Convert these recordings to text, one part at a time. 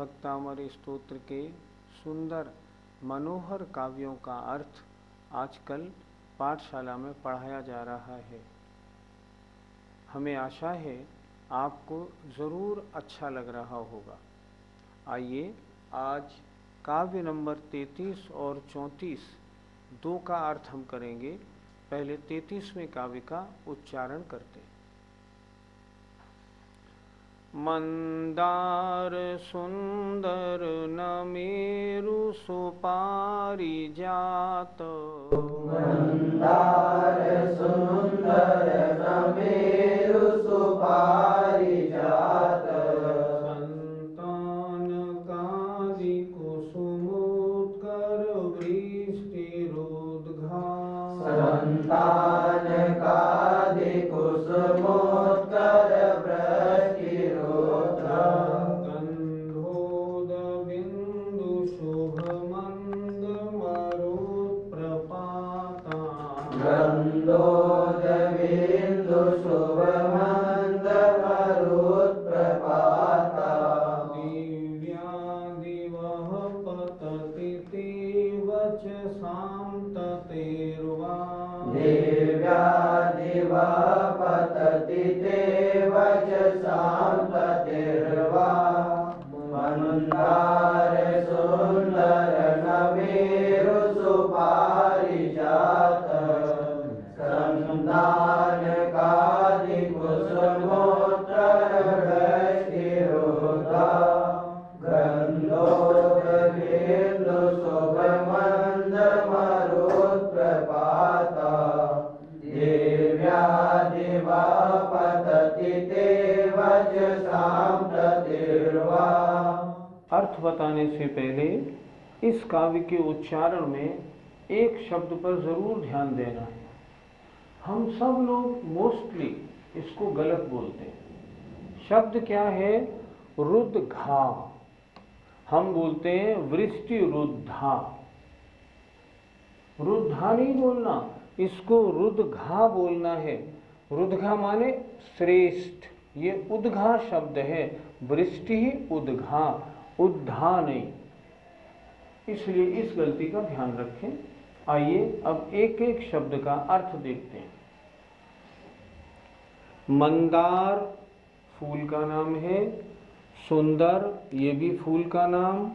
भक्तामर स्तोत्र के सुंदर मनोहर काव्यों का अर्थ आजकल पाठशाला में पढ़ाया जा रहा है। हमें आशा है आपको ज़रूर अच्छा लग रहा होगा। आइए आज काव्य नंबर 33 और 34 दो का अर्थ हम करेंगे। पहले 33वें काव्य का उच्चारण करते। मंदार सुंदर नमेरु सुपारिजात, मंदार सुंदर नमेरु सुपारिजात, संतान कादि कुसुमोत्कर वृष्टिरुद्घात, संतान कादि कुसुमोत्कर वृष्टिरुद्घात, गंधोद बिंदु शुभमंद मरुत्प्रपाता, गंधोद बिंदु शुभमंद मरुत्प्रपाता, दिव्यादिवः पतति ते वचसां ततेर्वा, दिव्यादिवः पतति ते वचसां ततेर्वा, मंदार सुंदर नमेरु सुपारिजात, संतान कादि कुसुमोत्तर वृष्टिरुद्घात, गंधोद बिंदु शुभमंद मरुत्प्रपाता, दिव्यादिवः पतति ते वचसां ततेर्वा। अर्थ बताने से पहले इस काव्य के उच्चारण में एक शब्द पर जरूर ध्यान देना है। हम सब लोग मोस्टली इसको गलत बोलते हैं। शब्द क्या है? रुद्घा। हम बोलते हैं वृष्टि रुद्धा। रुद्धा नहीं बोलना, इसको रुद्घा बोलना है। रुद्घा माने श्रेष्ठ। ये उद्घा शब्द है, वृष्टि ही उद्घा, उद्धा नहीं। इसलिए इस गलती का ध्यान रखें। आइए अब एक एक शब्द का अर्थ देखते हैं। मंदार फूल का नाम है, सुंदर ये भी फूल का नाम,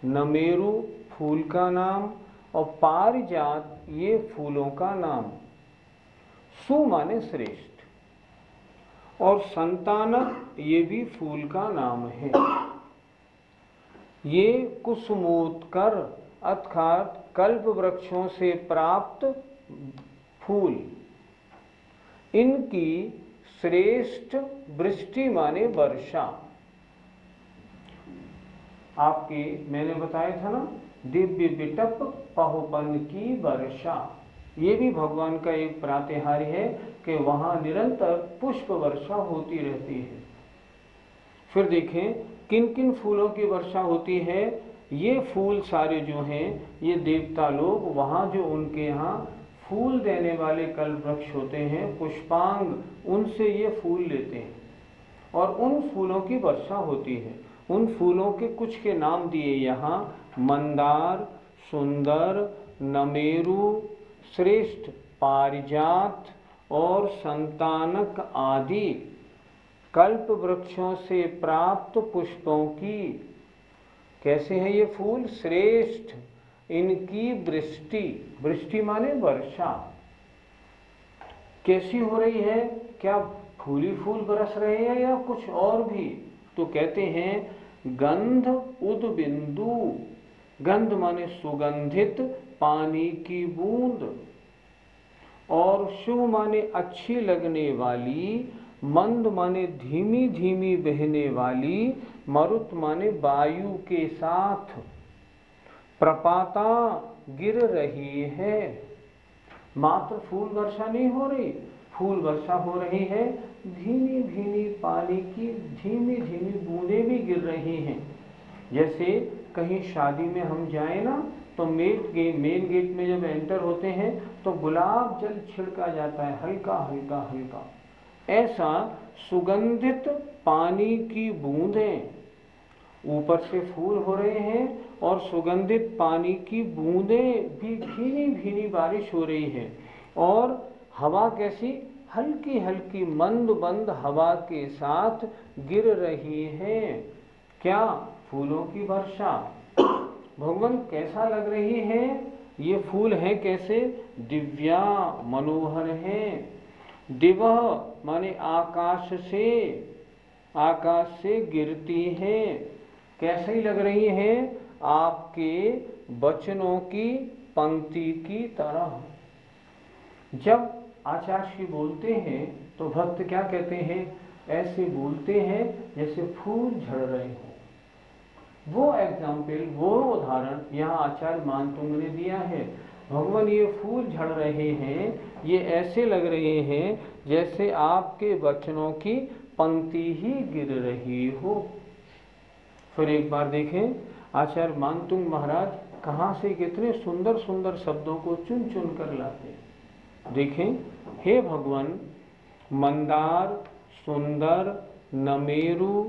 नमेरु फूल का नाम और पारिजात ये फूलों का नाम। सु माने श्रेष्ठ और संतानक ये भी फूल का नाम है। ये कुसुमोत्कर अर्थात कल्प वृक्षों से प्राप्त फूल, इनकी श्रेष्ठ वृष्टि माने वर्षा। आपके मैंने बताया था ना, दिव्य बिटप पहुपन की वर्षा। ये भी भगवान का एक प्रातिहार्य है कि वहां निरंतर पुष्प वर्षा होती रहती है। फिर देखें किन किन फूलों की वर्षा होती है। ये फूल सारे जो हैं ये देवता लोग वहाँ जो उनके यहाँ फूल देने वाले कल्प वृक्ष होते हैं पुष्पांग, उनसे ये फूल लेते हैं और उन फूलों की वर्षा होती है। उन फूलों के कुछ के नाम दिए यहाँ, मंदार, सुंदर, नमेरु, श्रेष्ठ, पारिजात और संतानक आदि कल्प वृक्षों से प्राप्त पुष्पों की। कैसे हैं ये फूल? श्रेष्ठ। इनकी वृष्टि, वृष्टि माने वर्षा। कैसी हो रही है? क्या फूली फूल बरस रहे हैं या कुछ और भी? तो कहते हैं गंध उद बिंदु। गंध माने सुगंधित पानी की बूंद और शुभ माने अच्छी लगने वाली, मंद माने धीमी धीमी बहने वाली, मरुत माने वायु के साथ, प्रपाता गिर रही है। मात्र फूल वर्षा नहीं हो रही, फूल वर्षा हो रही है, धीमी धीमी पानी की धीमी धीमी बूंदें भी गिर रही हैं। जैसे कहीं शादी में हम जाए ना तो मेन गेट में जब एंटर होते हैं तो गुलाब जल छिड़का जाता है, हल्का हल्का हल्का। ऐसा सुगंधित पानी की बूंदें ऊपर से फूल हो रहे हैं और सुगंधित पानी की बूंदें भी भीनी भीनी बारिश हो रही है। और हवा कैसी, हल्की हल्की मंद मंद हवा के साथ गिर रही है। क्या, फूलों की वर्षा। भगवान कैसा लग रही है, ये फूल हैं कैसे, दिव्या मनोहर हैं। दिवह माने आकाश से गिरती हैं। कैसी लग रही हैं, आपके वचनों की पंक्ति की तरह। जब आचार्य बोलते हैं तो भक्त क्या कहते हैं, ऐसे बोलते हैं जैसे फूल झड़ रहे हो। वो एग्जाम्पल, वो उदाहरण यहाँ आचार्य मानतुंग ने दिया है। भगवान ये फूल झड़ रहे हैं, ये ऐसे लग रहे हैं जैसे आपके वचनों की पंक्ति ही गिर रही हो। फिर एक बार देखें आचार्य मानतुंग महाराज कहाँ से कितने सुंदर सुंदर शब्दों को चुन चुन कर लाते हैं। देखें, हे भगवान, मंदार, सुंदर, नमेरु,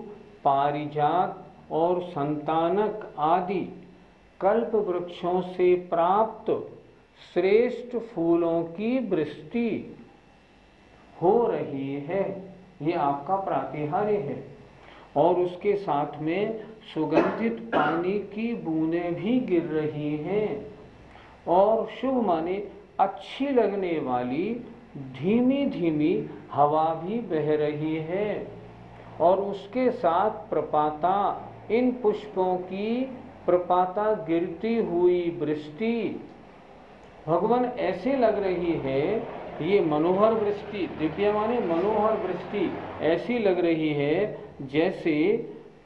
पारिजात और संतानक आदि कल्प वृक्षों से प्राप्त श्रेष्ठ फूलों की वृष्टि हो रही है। ये आपका प्रातिहार्य है। और उसके साथ में सुगंधित पानी की बूंदें भी गिर रही हैं। और शुभ माने अच्छी लगने वाली धीमी धीमी हवा भी बह रही है। और उसके साथ प्रपाता, इन पुष्पों की प्रपाता गिरती हुई वृष्टि भगवान ऐसे लग रही है। ये मनोहर वृष्टि, दिव्य माने मनोहर वृष्टि ऐसी लग रही है जैसे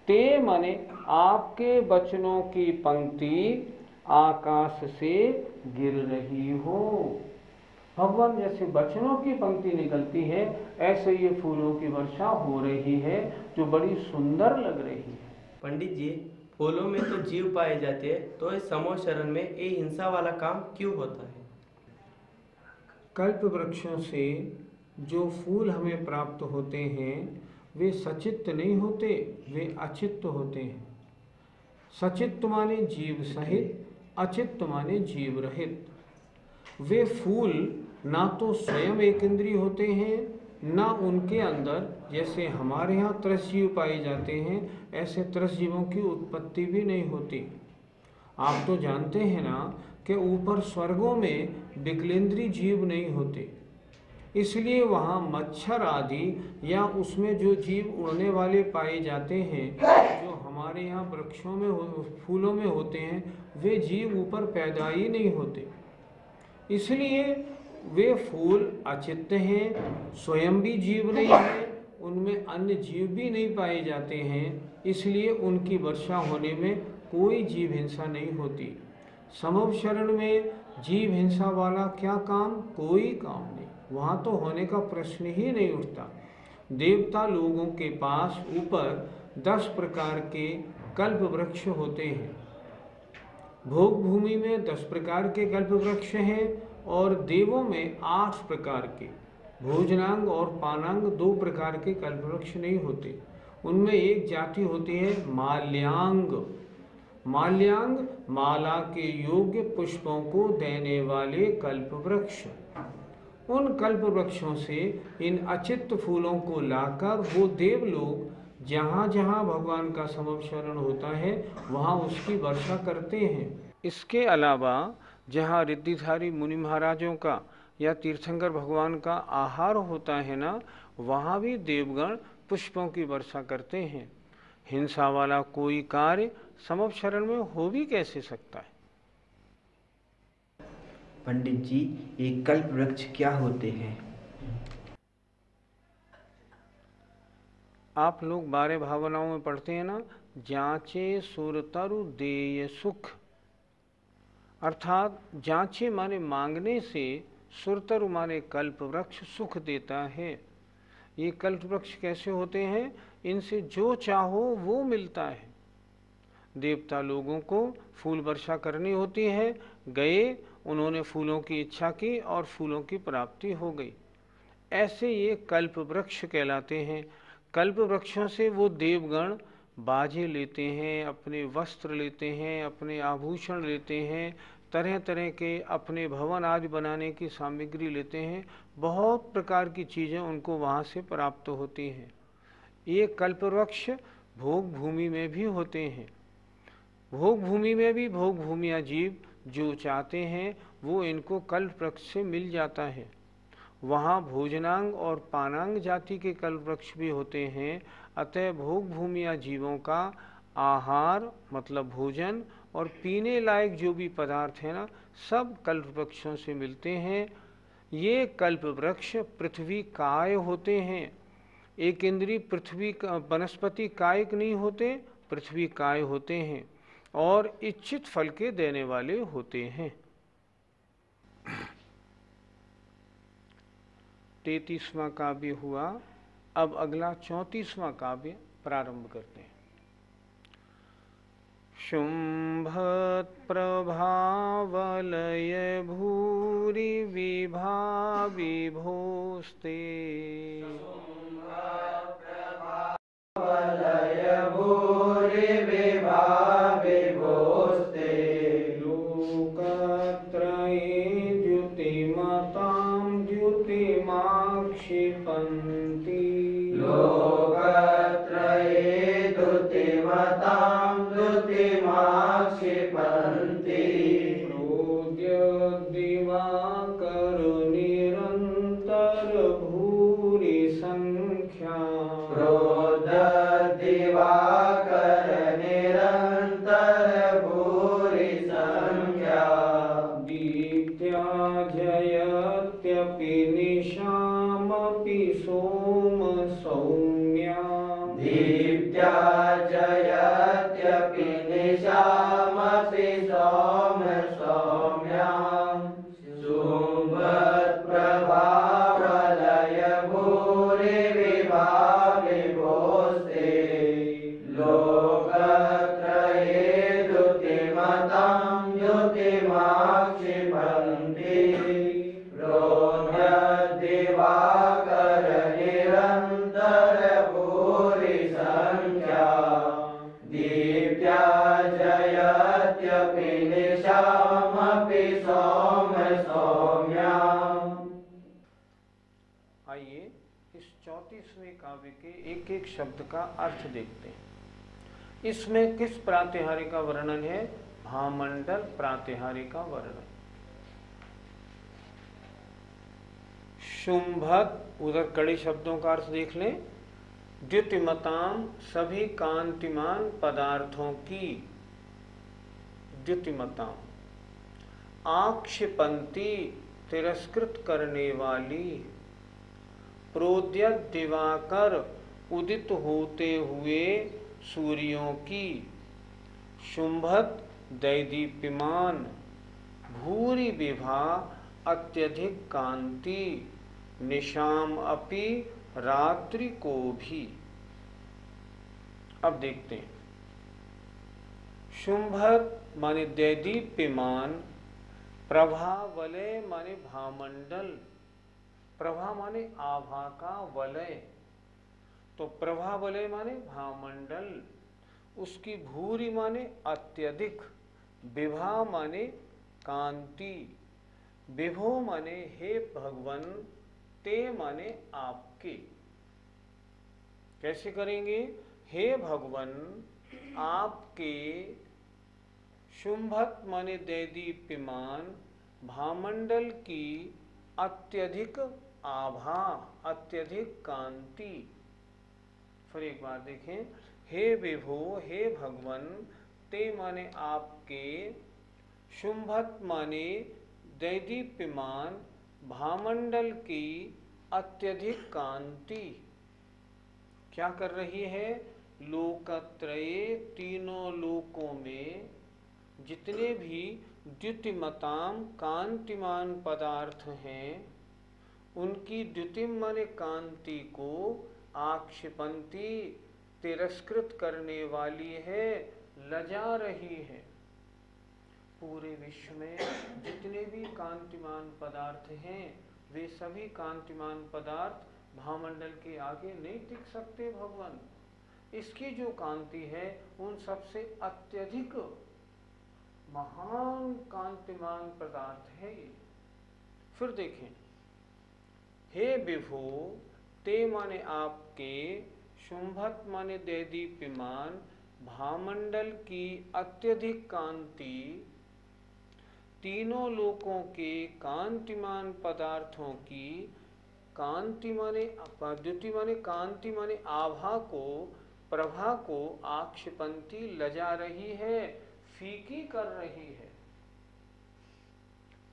ते माने आपके वचनों की पंक्ति आकाश से गिर रही हो। भगवान जैसे वचनों की पंक्ति निकलती है, ऐसे ये फूलों की वर्षा हो रही है जो बड़ी सुंदर लग रही है। पंडित जी, फूलों में तो जीव पाए जाते हैं, तो इस समूह शरण में ये हिंसा वाला काम क्यों होता है? कल्प वृक्षों से जो फूल हमें प्राप्त होते हैं वे सचित्त नहीं होते, वे अचित्त होते हैं। सचित्त माने जीव सहित, अचित्त माने जीव रहित। वे फूल ना तो स्वयं एक इंद्रिय होते हैं, ना उनके अंदर जैसे हमारे यहाँ त्रसजीव पाए जाते हैं ऐसे त्रसजीवों की उत्पत्ति भी नहीं होती। आप तो जानते हैं ना कि ऊपर स्वर्गों में विकलेंद्रीय जीव नहीं होते, इसलिए वहाँ मच्छर आदि या उसमें जो जीव उड़ने वाले पाए जाते हैं जो हमारे यहाँ वृक्षों में फूलों में होते हैं, वे जीव ऊपर पैदा ही नहीं होते। इसलिए वे फूल अचित्त हैं, स्वयं भी जीव नहीं है, उनमें अन्य जीव भी नहीं पाए जाते हैं, इसलिए उनकी वर्षा होने में कोई जीव हिंसा नहीं होती। समव शरण में जीव हिंसा वाला क्या काम, कोई काम नहीं, वहाँ तो होने का प्रश्न ही नहीं उठता। देवता लोगों के पास ऊपर 10 प्रकार के कल्प वृक्ष होते हैं। भोग भूमि में 10 प्रकार के कल्प वृक्ष हैं और देवों में 8 प्रकार के। भोजनांग और पानांग 2 प्रकार के कल्प वृक्ष नहीं होते। उनमें एक जाति होती है माल्यांग। माल्यांग माला के योग्य पुष्पों को देने वाले कल्प वृक्ष। उन कल्प वृक्षों से इन अचित्त फूलों को लाकर वो देव लोग जहाँ जहाँ भगवान का समव शरण होता है वहाँ उसकी वर्षा करते हैं। इसके अलावा जहाँ रिद्धिधारी मुनि महाराजों का या तीर्थंकर भगवान का आहार होता है ना, वहाँ भी देवगण पुष्पों की वर्षा करते हैं। हिंसा वाला कोई कार्य समव शरण में हो भी कैसे सकता है। पंडित जी, ये कल्प वृक्ष क्या होते हैं? आप लोग 12 भावनाओं में पढ़ते हैं ना, जांचे सुरतरु देय सुख, अर्थात जांचे माने मांगने से, सुरतरु माने कल्प वृक्ष सुख देता है। ये कल्प वृक्ष कैसे होते हैं, इनसे जो चाहो वो मिलता है। देवता लोगों को फूल वर्षा करनी होती है, गए, उन्होंने फूलों की इच्छा की और फूलों की प्राप्ति हो गई। ऐसे ये कल्प वृक्ष कहलाते हैं। कल्प वृक्षों से वो देवगण बाजे लेते हैं, अपने वस्त्र लेते हैं, अपने आभूषण लेते हैं, तरह तरह के अपने भवन आदि बनाने की सामग्री लेते हैं। बहुत प्रकार की चीज़ें उनको वहाँ से प्राप्त होती हैं। ये कल्पवृक्ष भोग भूमि में भी होते हैं। भोग भूमि में भी भोग भूमिया जीव जो चाहते हैं वो इनको कल्पवृक्ष से मिल जाता है। वहाँ भोजनांग और पानांग जाति के कल्पवृक्ष भी होते हैं। अतः भोग भूमिया जीवों का आहार मतलब भोजन और पीने लायक जो भी पदार्थ है ना, सब कल्पवृक्षों से मिलते हैं। ये कल्पवृक्ष पृथ्वी काय होते हैं। एक इंद्री पृथ्वी वनस्पति कायक नहीं होते, पृथ्वी काय होते हैं और इच्छित फल के देने वाले होते हैं। 33वां काव्य हुआ। अब अगला 34वां काव्य प्रारंभ करते हैं। शुंभत प्रभावलय भूरि विभा विभोस्ते वलय भूरि विभा विभोस्ते लोकत्रये द्युतिमतां द्युतिमाक्षिपन्ति लोकत्रये द्युतिमतां द्युतिमाक्षिपन्ति प्रोद्यद्दिवाकर निरन्तर भूरि संख्या प्रोद्यद्दिवाकर निरन्तर भूरि संख्या दीप्त्या जयत्यपि निशामपि सोम सौम्या दीप्त्या जयत्यपि निशामपि सौम सौम्यां शुंभत्प्रभावलय भूरि विभा विभोस्ते लोकत्रये द्युतिमतां द्युतिमाक्षिपन्ति प्रोद्यद्दिवाकर निरन्तर भूरि संख्या दीप्त्या जयत्यपि निशामपि सौम सौम्यां। आइए इस 34वें काव्य के एक एक शब्द का अर्थ देखते हैं। इसमें किस प्रातिहार्य का वर्णन है? भामंडल प्रातिहार्य का वर्णन। शुंभत, उधर कड़े शब्दों का अर्थ देख लें। द्युतिमताम, सभी कांतिमान पदार्थों की। द्युतिमताम आक्षिपंती, तिरस्कृत करने वाली। प्रोद्यत दिवाकर, उदित होते हुए सूर्यों की। शुंभत दैदीप्यमान, भूरि विभा अत्यधिक कांति। निशाम अपि, रात्रि को भी। अब देखते हैं। शुंभत माने दैदीप्यमान, प्रभा वलय माने भामंडल। प्रभा माने आभा का वलय, तो प्रभा वलय माने भामंडल। उसकी भूरि माने अत्यधिक, विभा माने कांति, विभो माने हे भगवन, ते माने आपके। कैसे करेंगे? हे भगवन आपके। शुंभत माने दैदीप्यमान, भामंडल की अत्यधिक आभा, अत्यधिक कांति। फिर एक बार देखें। हे विभो, हे भगवन, ते माने आपके, शुंभत माने दैदीप्यमान, भामंडल की अत्यधिक कांति। क्या कर रही है? लोकत्रये, तीनों लोकों में जितने भी द्युतिमताम कांतिमान पदार्थ हैं उनकी द्युतिम माने कांति को आक्षिपंती, तिरस्कृत करने वाली है, लजा रही है। पूरे विश्व में जितने भी कांतिमान पदार्थ हैं वे सभी कांतिमान पदार्थ भामंडल के आगे नहीं टिक सकते भगवान। इसकी जो कांति है उन सबसे अत्यधिक महान कांतिमान पदार्थ है ये। फिर देखें, हे विभु, ते माने आपके, शुंभत माने दैदीप्यमान, भामंडल की अत्यधिक कांति, तीनों लोकों के कांतिमान पदार्थों की, कांति माने द्युति माने कांति माने आभा को, प्रभा को आक्षेपंती लजा रही है, फीकी कर रही है।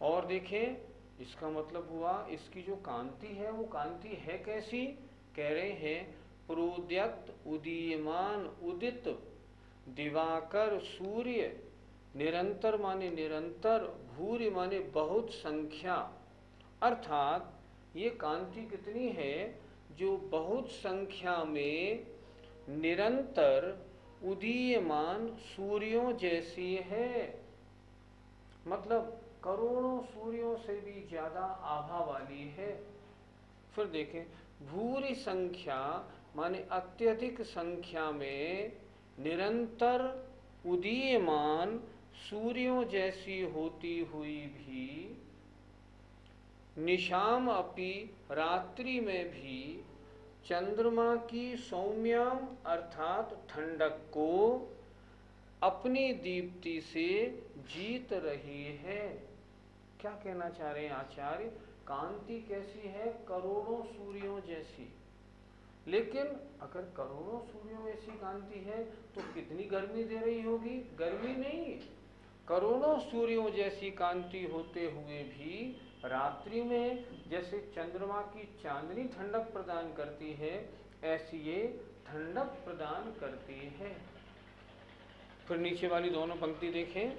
और देखें, इसका मतलब हुआ इसकी जो कांति है वो कांति है कैसी? कह रहे हैं प्रोद्यत उदीयमान उदित दिवाकर सूर्य, निरंतर माने निरंतर, भूरि माने बहुत संख्या, अर्थात ये कांति कितनी है? जो बहुत संख्या में निरंतर उदीयमान सूर्यों जैसी है, मतलब करोड़ों सूर्यों से भी ज्यादा आभा वाली है। फिर देखें, भूरि संख्या माने अत्यधिक संख्या में निरंतर उदीयमान सूर्यों जैसी होती हुई भी, निशाम अपि रात्रि में भी, चंद्रमा की सौम्याम अर्थात ठंडक को अपनी दीप्ति से जीत रही है। क्या कहना चाह रहे हैं आचार्य? कांति कैसी है? करोड़ों सूर्यों जैसी। लेकिन अगर करोड़ों सूर्यों ऐसी कांति है तो कितनी गर्मी दे रही होगी? गर्मी नहीं, करोड़ों सूर्यों जैसी कांति होते हुए भी रात्रि में जैसे चंद्रमा की चांदनी ठंडक प्रदान करती है, ऐसी ये ठंडक प्रदान करती है। फिर नीचे वाली दोनों पंक्ति देखें,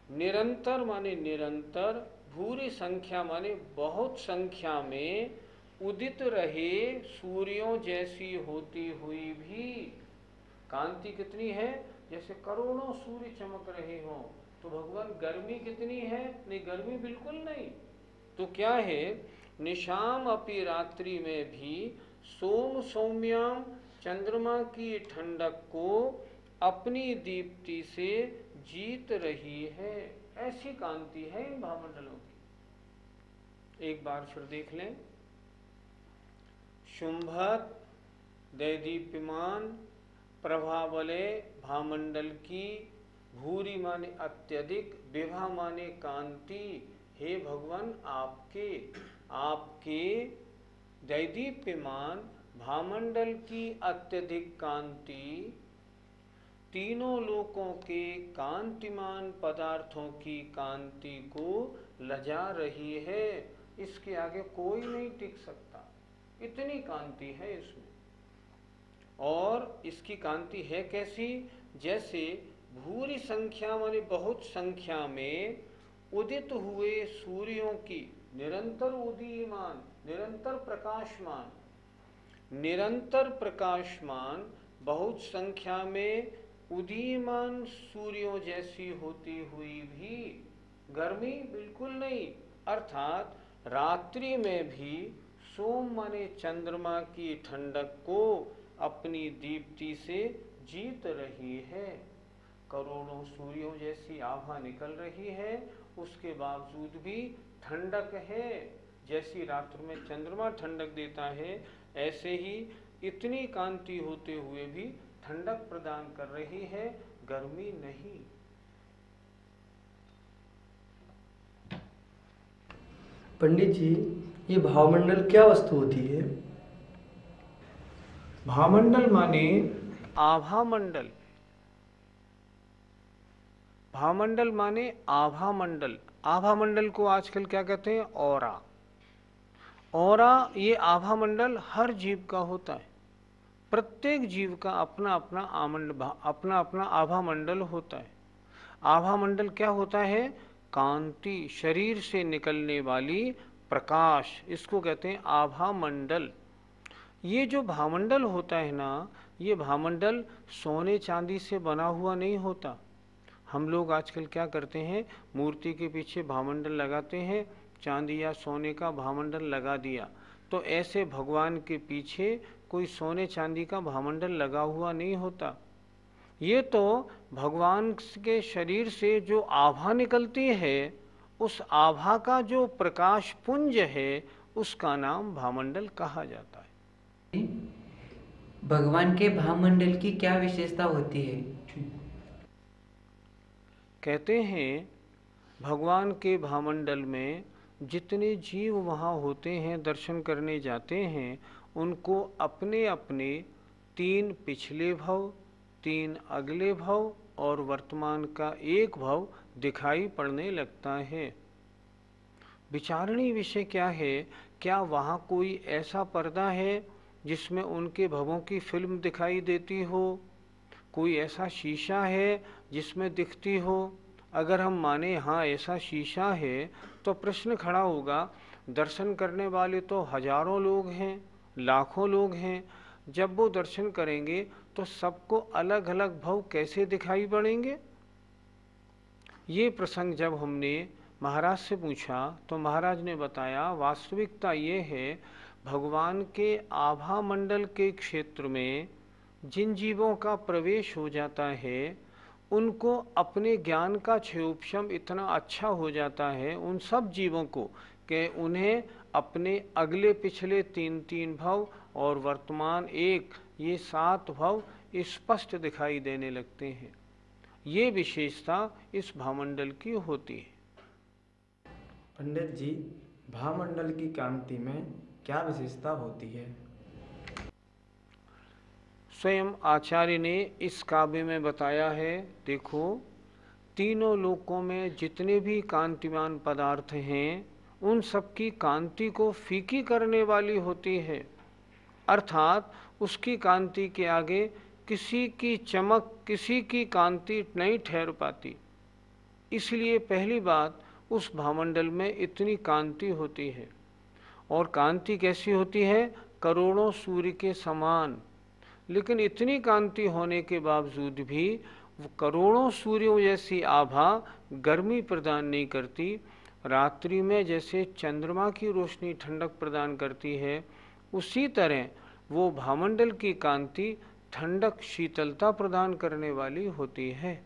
निरंतर माने निरंतर, भूरी संख्या माने बहुत संख्या में, उदित रहे सूर्यों जैसी होती हुई भी। कांति कितनी है? जैसे करोड़ों सूर्य चमक रहे हों। तो भगवान गर्मी कितनी है? नहीं, गर्मी बिल्कुल नहीं। तो क्या है? निशाम अपि रात्रि में भी सोम सौम्याम, चंद्रमा की ठंडक को अपनी दीप्ति से जीत रही है। ऐसी कांति है इन भामंडलों की। एक बार फिर देख लें, शुंभत दैदीप्यमान प्रभावले भामंडल की, भूरि माने अत्यधिक, विभा माने कांति, हे भगवान आपके दैदीप्यमान भामंडल की अत्यधिक कांति तीनों लोकों के कांतिमान पदार्थों की कांति को लजा रही है। इसके आगे कोई नहीं टिक सकता, इतनी कांति है इसमें। और इसकी कांति है कैसी? जैसे भूरी संख्या माने बहुत संख्या में उदित हुए सूर्यों की, निरंतर उदीयमान, निरंतर प्रकाशमान, निरंतर प्रकाशमान बहुत संख्या में उदीयमान सूर्यों जैसी होती हुई भी गर्मी बिल्कुल नहीं, अर्थात रात्रि में भी सोम माने चंद्रमा की ठंडक को अपनी दीप्ति से जीत रही है। करोड़ों सूर्यों जैसी आभा निकल रही है, उसके बावजूद भी ठंडक है। जैसी रात्रि में चंद्रमा ठंडक देता है, ऐसे ही इतनी कांति होते हुए भी ठंडक प्रदान कर रही है, गर्मी नहीं। पंडित जी, ये भावमंडल क्या वस्तु होती है? भावमंडल माने आभा मंडल। भावमंडल माने आभा मंडल। आभा मंडल को आजकल क्या कहते हैं? ऑरा। ऑरा, ये आभा मंडल हर जीव का होता है। प्रत्येक जीव का अपना अपना आभा मंडल होता है। आभा मंडल क्या होता है? कांति, शरीर से निकलने वाली प्रकाश, इसको कहते हैं आभा मंडल। ये जो भावमंडल होता है ना, ये भावमंडल सोने चांदी से बना हुआ नहीं होता। हम लोग आजकल क्या करते हैं? मूर्ति के पीछे भावमंडल लगाते हैं, चांदी या सोने का भावमंडल लगा दिया। तो ऐसे भगवान के पीछे कोई सोने चांदी का भामंडल लगा हुआ नहीं होता। ये तो भगवान के शरीर से जो आभा निकलती है, उस आभा का जो प्रकाश पुंज है, उसका नाम भामंडल कहा जाता है। भगवान के भामंडल की क्या विशेषता होती है? कहते हैं भगवान के भामंडल में जितने जीव वहाँ होते हैं, दर्शन करने जाते हैं, उनको अपने अपने 3 पिछले भव, 3 अगले भव और वर्तमान का एक भव दिखाई पड़ने लगता है। विचारणीय विषय क्या है? क्या वहाँ कोई ऐसा पर्दा है जिसमें उनके भवों की फिल्म दिखाई देती हो? कोई ऐसा शीशा है जिसमें दिखती हो? अगर हम माने हाँ ऐसा शीशा है, तो प्रश्न खड़ा होगा, दर्शन करने वाले तो हजारों लोग हैं, लाखों लोग हैं, जब वो दर्शन करेंगे तो सबको अलग अलग भव कैसे दिखाई पड़ेंगे? ये प्रसंग जब हमने महाराज से पूछा तो महाराज ने बताया, वास्तविकता ये है, भगवान के आभा मंडल के क्षेत्र में जिन जीवों का प्रवेश हो जाता है, उनको अपने ज्ञान का क्षयोपशम इतना अच्छा हो जाता है उन सब जीवों को, कि उन्हें अपने अगले पिछले 3 भव और वर्तमान एक, ये 7 भव स्पष्ट दिखाई देने लगते हैं। ये विशेषता इस भामंडल की होती है। पंडित जी, भामंडल की कांति में क्या विशेषता होती है? स्वयं आचार्य ने इस काव्य में बताया है। देखो, तीनों लोकों में जितने भी कांतिमान पदार्थ हैं, उन सब की कांति को फीकी करने वाली होती है, अर्थात उसकी कांति के आगे किसी की चमक, किसी की कांति नहीं ठहर पाती। इसलिए पहली बात, उस भामंडल में इतनी कांति होती है। और कांति कैसी होती है? करोड़ों सूर्य के समान। लेकिन इतनी कांति होने के बावजूद भी करोड़ों सूर्यों जैसी आभा गर्मी प्रदान नहीं करती। रात्रि में जैसे चंद्रमा की रोशनी ठंडक प्रदान करती है, उसी तरह वो भामंडल की कांति ठंडक, शीतलता प्रदान करने वाली होती है।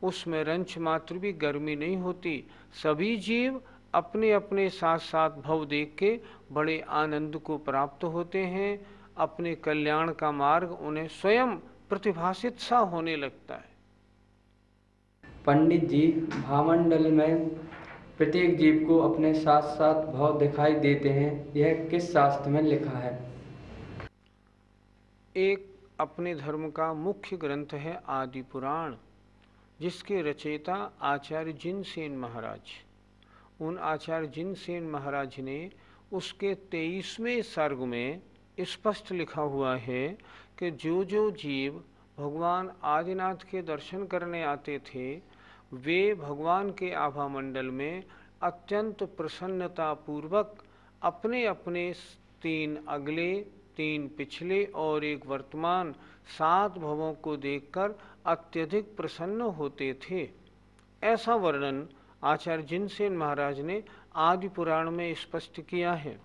उसमें रंच मात्र भी गर्मी नहीं होती। सभी जीव अपने अपने साथ साथ भव देख के बड़े आनंद को प्राप्त होते हैं। अपने कल्याण का मार्ग उन्हें स्वयं प्रतिभासित सा होने लगता है। पंडित जी, भामंडल में प्रत्येक जीव को अपने साथ साथ भाव दिखाई देते हैं, यह किस शास्त्र में लिखा है? एक अपने धर्म का मुख्य ग्रंथ है आदि पुराण, जिसके रचयिता आचार्य जिनसेन महाराज। उन आचार्य जिनसेन महाराज ने उसके 23वें सर्ग में स्पष्ट लिखा हुआ है कि जो जो जीव भगवान आदिनाथ के दर्शन करने आते थे, वे भगवान के आभा मंडल में अत्यंत प्रसन्नता पूर्वक अपने अपने 3 अगले, 3 पिछले और एक वर्तमान 7 भवों को देखकर अत्यधिक प्रसन्न होते थे। ऐसा वर्णन आचार्य जिनसेन महाराज ने आदि पुराण में स्पष्ट किया है।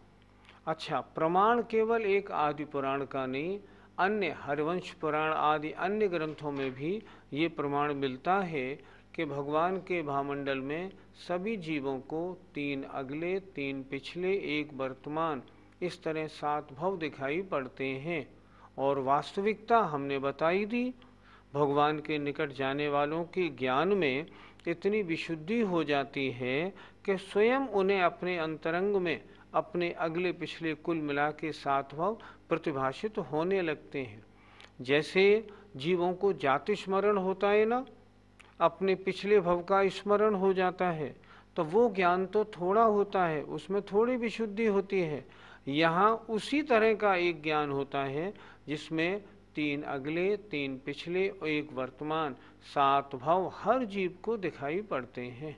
अच्छा, प्रमाण केवल एक आदि पुराण का नहीं, अन्य हरिवंश पुराण आदि अन्य ग्रंथों में भी ये प्रमाण मिलता है कि भगवान के भामंडल में सभी जीवों को 3 अगले, 3 पिछले, एक वर्तमान, इस तरह 7 भव दिखाई पड़ते हैं। और वास्तविकता हमने बताई दी। भगवान के निकट जाने वालों के ज्ञान में इतनी विशुद्धि हो जाती है कि स्वयं उन्हें अपने अंतरंग में अपने अगले पिछले कुल मिला के 7 भव प्रतिभाषित होने लगते हैं। जैसे जीवों को जाति स्मरण होता है ना, अपने पिछले भव का स्मरण हो जाता है, तो वो ज्ञान तो थोड़ा होता है, उसमें थोड़ी विशुद्धि होती है। यहाँ उसी तरह का एक ज्ञान होता है जिसमें 3 अगले, 3 पिछले और एक वर्तमान 7 भव हर जीव को दिखाई पड़ते हैं।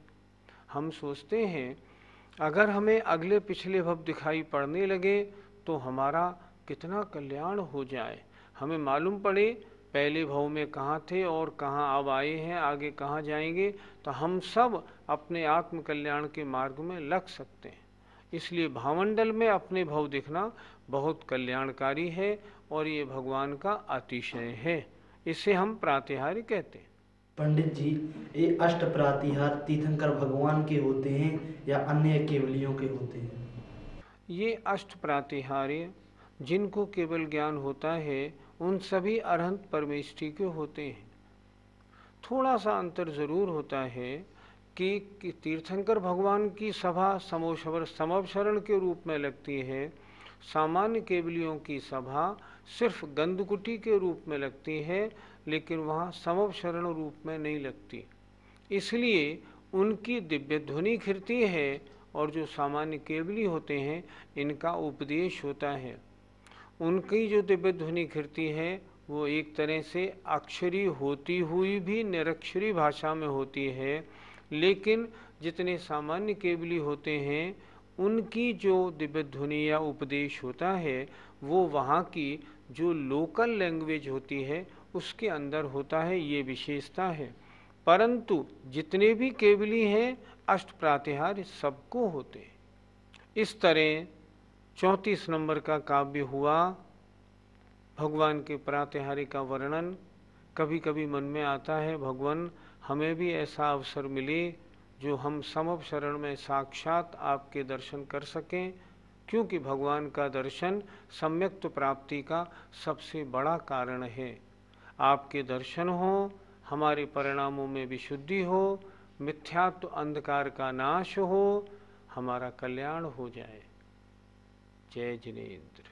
हम सोचते हैं अगर हमें अगले पिछले भव दिखाई पड़ने लगे तो हमारा कितना कल्याण हो जाए। हमें मालूम पड़े पहले भव में कहाँ थे और कहाँ अब आए हैं, आगे कहाँ जाएंगे, तो हम सब अपने आत्म कल्याण के मार्ग में लग सकते हैं। इसलिए भावमंडल में अपने भाव दिखना बहुत कल्याणकारी है और ये भगवान का अतिशय है। इसे हम प्रातिहार्य कहते हैं। पंडित जी, ये अष्ट प्रातिहार तीर्थंकर भगवान के होते हैं या अन्य केवलियों के होते हैं? ये अष्ट प्रातिहार्य जिनको केवल ज्ञान होता है उन सभी अरहंत परमेष्ठी के होते हैं। थोड़ा सा अंतर जरूर होता है कि तीर्थंकर भगवान की सभा समवशरण के रूप में लगती है, सामान्य केवलियों की सभा सिर्फ गंधकुटी के रूप में लगती है, लेकिन वहाँ समवशरण रूप में नहीं लगती। इसलिए उनकी दिव्य ध्वनि खिरती है और जो सामान्य केवली होते हैं इनका उपदेश होता है। उनकी जो दिव्य ध्वनि खिरती है वो एक तरह से अक्षरी होती हुई भी निरक्षरी भाषा में होती है, लेकिन जितने सामान्य केवली होते हैं उनकी जो दिव्य ध्वनि या उपदेश होता है वो वहाँ की जो लोकल लैंग्वेज होती है उसके अंदर होता है, ये विशेषता है। परंतु जितने भी केवली हैं अष्ट प्रातिहार्य सबको होते हैं। इस तरह 34 नंबर का काव्य हुआ। भगवान के प्रातिहार्य का वर्णन। कभी कभी मन में आता है भगवान हमें भी ऐसा अवसर मिले जो हम समव शरण में साक्षात आपके दर्शन कर सकें, क्योंकि भगवान का दर्शन सम्यक्त प्राप्ति का सबसे बड़ा कारण है। आपके दर्शन हो, हमारे परिणामों में विशुद्धि हो, मिथ्यात्व अंधकार का नाश हो, हमारा कल्याण हो जाए। जय जिनेन्द्र।